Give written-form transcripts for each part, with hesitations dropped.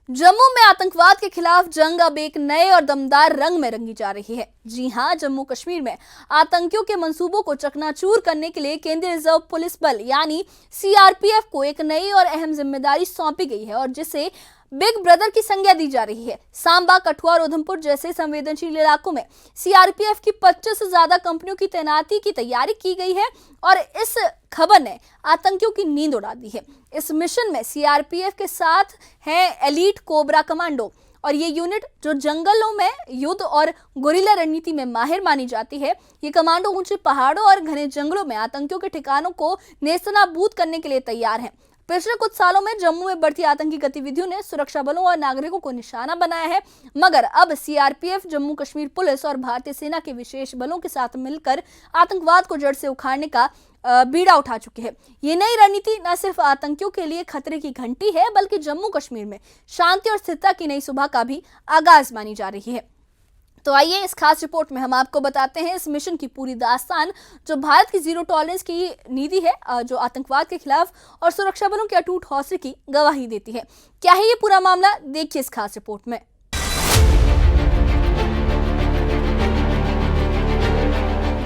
जम्मू में आतंकवाद के खिलाफ जंग अब एक नए और दमदार रंग में रंगी जा रही है। जी हां, जम्मू कश्मीर में आतंकियों के मंसूबों को चकनाचूर करने के लिए केंद्रीय रिजर्व पुलिस बल यानी सीआरपीएफ को एक नई और अहम जिम्मेदारी सौंपी गई है और जिसे बिग ब्रदर की संज्ञा दी जा रही है। सांबा, कठुआ और उधमपुर जैसे संवेदनशील इलाकों में सीआरपीएफ की 25 से ज्यादा कंपनियों की तैनाती की तैयारी की गई है और इस खबर ने आतंकियों की नींद उड़ा दी है। इस मिशन में सीआरपीएफ के साथ हैं एलीट कोबरा कमांडो और ये यूनिट जो जंगलों में युद्ध और गुरिल्ला रणनीति में माहिर मानी जाती है। ये कमांडो ऊंचे पहाड़ों और घने जंगलों में आतंकियों के ठिकानों को नेस्तनाबूद करने के लिए तैयार हैं। पिछले कुछ सालों में जम्मू में बढ़ती आतंकी गतिविधियों ने सुरक्षा बलों और नागरिकों को निशाना बनाया है, मगर अब सीआरपीएफ, जम्मू कश्मीर पुलिस और भारतीय सेना के विशेष बलों के साथ मिलकर आतंकवाद को जड़ से उखाड़ने का बीड़ा उठा चुकी है। ये नई रणनीति न सिर्फ आतंकियों के लिए खतरे की घंटी है, बल्कि जम्मू कश्मीर में शांति और स्थिरता की नई सुबह का भी आगाज मानी जा रही है। तो आइए इस खास रिपोर्ट में हम आपको बताते हैं इस मिशन की पूरी दास्तान, जो भारत की जीरो टॉलरेंस की नीति है, जो आतंकवाद के खिलाफ और सुरक्षा बलों के अटूट हौसले की गवाही देती है। क्या है ये पूरा मामला, देखिए इस खास रिपोर्ट में।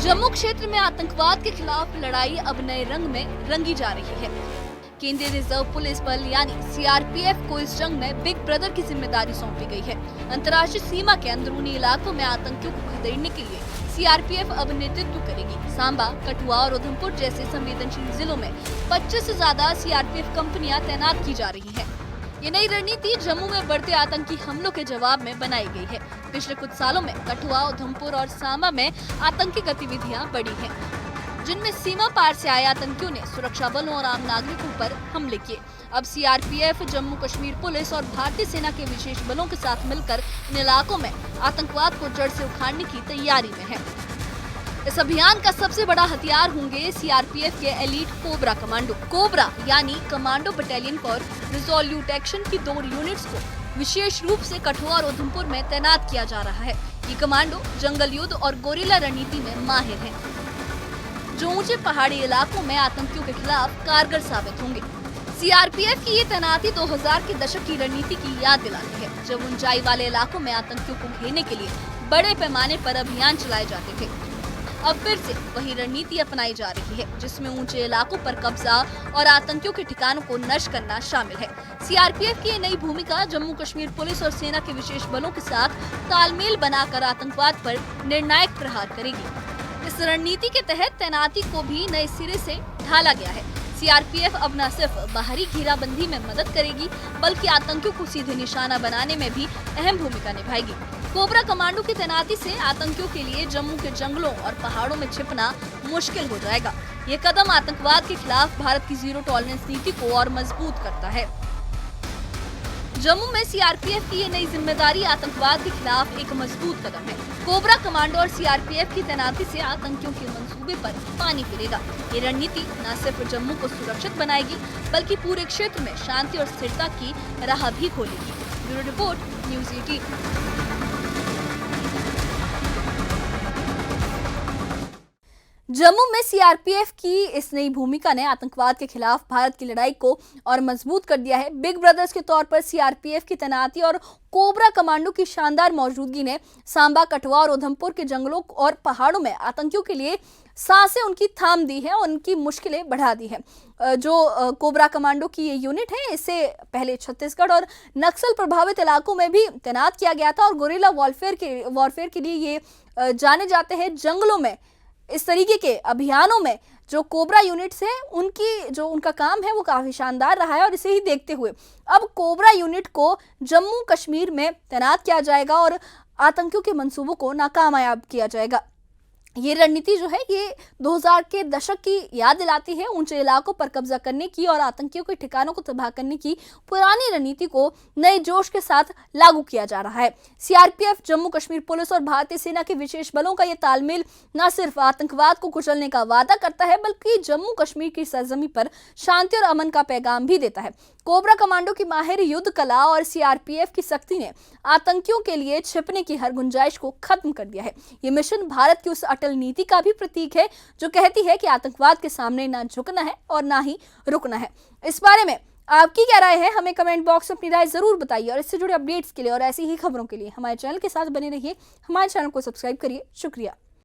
जम्मू क्षेत्र में आतंकवाद के खिलाफ लड़ाई अब नए रंग में रंगी जा रही है। केंद्रीय रिजर्व पुलिस बल यानी सीआरपीएफ को इस जंग में बिग ब्रदर की जिम्मेदारी सौंपी गई है। अंतर्राष्ट्रीय सीमा के अंदरूनी इलाकों में आतंकियों को खदेड़ने के लिए सीआरपीएफ अब नेतृत्व करेगी। सांबा, कठुआ और उधमपुर जैसे संवेदनशील जिलों में 25 से ज्यादा सीआरपीएफ कंपनियां तैनात की जा रही है। ये नई रणनीति जम्मू में बढ़ते आतंकी हमलों के जवाब में बनाई गई है। पिछले कुछ सालों में कठुआ, उधमपुर और सांबा में आतंकी गतिविधियां बढ़ी हैं, जिनमें सीमा पार से आए आतंकियों ने सुरक्षा बलों और आम नागरिकों पर हमले किए। अब सीआरपीएफ, जम्मू कश्मीर पुलिस और भारतीय सेना के विशेष बलों के साथ मिलकर इन इलाकों में आतंकवाद को जड़ से उखाड़ने की तैयारी में है। इस अभियान का सबसे बड़ा हथियार होंगे सीआरपीएफ के एलीट कोबरा कमांडो। कोबरा यानी commando battalion for resolute action की 2 यूनिट्स को विशेष रूप से कठुआ और उधमपुर में तैनात किया जा रहा है। ये कमांडो जंगल युद्ध और गोरिल्ला रणनीति में माहिर है, जो ऊंचे पहाड़ी इलाकों में आतंकियों के खिलाफ कारगर साबित होंगे। सीआरपीएफ की ये तैनाती 2000 के दशक की रणनीति की याद दिलाती है, जब ऊंचाई वाले इलाकों में आतंकियों को घेरने के लिए बड़े पैमाने पर अभियान चलाए जाते थे। अब फिर से वही रणनीति अपनाई जा रही है, जिसमें ऊंचे इलाकों पर कब्जा और आतंकियों के ठिकानों को नष्ट करना शामिल है। सीआरपीएफ की ये नई भूमिका जम्मू कश्मीर पुलिस और सेना के विशेष बलों के साथ तालमेल बनाकर आतंकवाद पर निर्णायक प्रहार करेगी। इस रणनीति के तहत तैनाती को भी नए सिरे से ढाला गया है। सीआरपीएफ अब न सिर्फ बाहरी घेराबंदी में मदद करेगी, बल्कि आतंकियों को सीधे निशाना बनाने में भी अहम भूमिका निभाएगी। कोबरा कमांडो की तैनाती से आतंकियों के लिए जम्मू के जंगलों और पहाड़ों में छिपना मुश्किल हो जाएगा। ये कदम आतंकवाद के खिलाफ भारत की जीरो टॉलरेंस नीति को और मजबूत करता है। जम्मू में सीआरपीएफ की ये नई जिम्मेदारी आतंकवाद के खिलाफ एक मजबूत कदम है। कोबरा कमांडो और सीआरपीएफ की तैनाती से आतंकियों के मंसूबे पर पानी फिरेगा। ये रणनीति न सिर्फ जम्मू को सुरक्षित बनाएगी, बल्कि पूरे क्षेत्र में शांति और स्थिरता की राह भी खोलेगी। Bureau report, news 18। जम्मू में सीआरपीएफ की इस नई भूमिका ने आतंकवाद के खिलाफ भारत की लड़ाई को और मजबूत कर दिया है। बिग ब्रदर्स के तौर पर सीआरपीएफ की तैनाती और कोबरा कमांडो की शानदार मौजूदगी ने सांबा, कठुआ और उधमपुर के जंगलों और पहाड़ों में आतंकियों के लिए सांसें उनकी थाम दी है और उनकी मुश्किलें बढ़ा दी है। जो कोबरा कमांडो की ये यूनिट है, इसे पहले छत्तीसगढ़ और नक्सल प्रभावित इलाकों में भी तैनात किया गया था और गोरिल्ला वॉरफेयर के लिए ये जाने जाते हैं। जंगलों में इस तरीके के अभियानों में जो कोबरा यूनिट्स है, उनका काम है वो काफी शानदार रहा है और इसे ही देखते हुए अब कोबरा यूनिट को जम्मू कश्मीर में तैनात किया जाएगा और आतंकियों के मंसूबों को नाकामयाब किया जाएगा। ये रणनीति जो है ये 2000 के दशक की याद दिलाती है। ऊंचे इलाकों पर कब्जा करने की और आतंकियों के ठिकानों को तबाह करने की पुरानी रणनीति को नए जोश के साथ लागू किया जा रहा है। सीआरपीएफ, जम्मू कश्मीर पुलिस और भारतीय सेना के विशेष बलों का ये तालमेल न सिर्फ आतंकवाद को कुचलने का वादा करता है, बल्कि जम्मू कश्मीर की सरजमी पर शांति और अमन का पैगाम भी देता है। कोबरा कमांडो की माहिर युद्ध कला और सीआरपीएफ की सख्ती ने आतंकियों के लिए छिपने की हर गुंजाइश को खत्म कर दिया है। ये मिशन भारत की उस अटल नीति का भी प्रतीक है जो कहती है कि आतंकवाद के सामने ना झुकना है और ना ही रुकना है। इस बारे में आपकी क्या राय है, हमें कमेंट बॉक्स में अपनी राय जरूर बताइए। और इससे जुड़े अपडेट्स के लिए और ऐसी ही खबरों के लिए हमारे चैनल के साथ बने रहिए। हमारे चैनल को सब्सक्राइब करिए। शुक्रिया।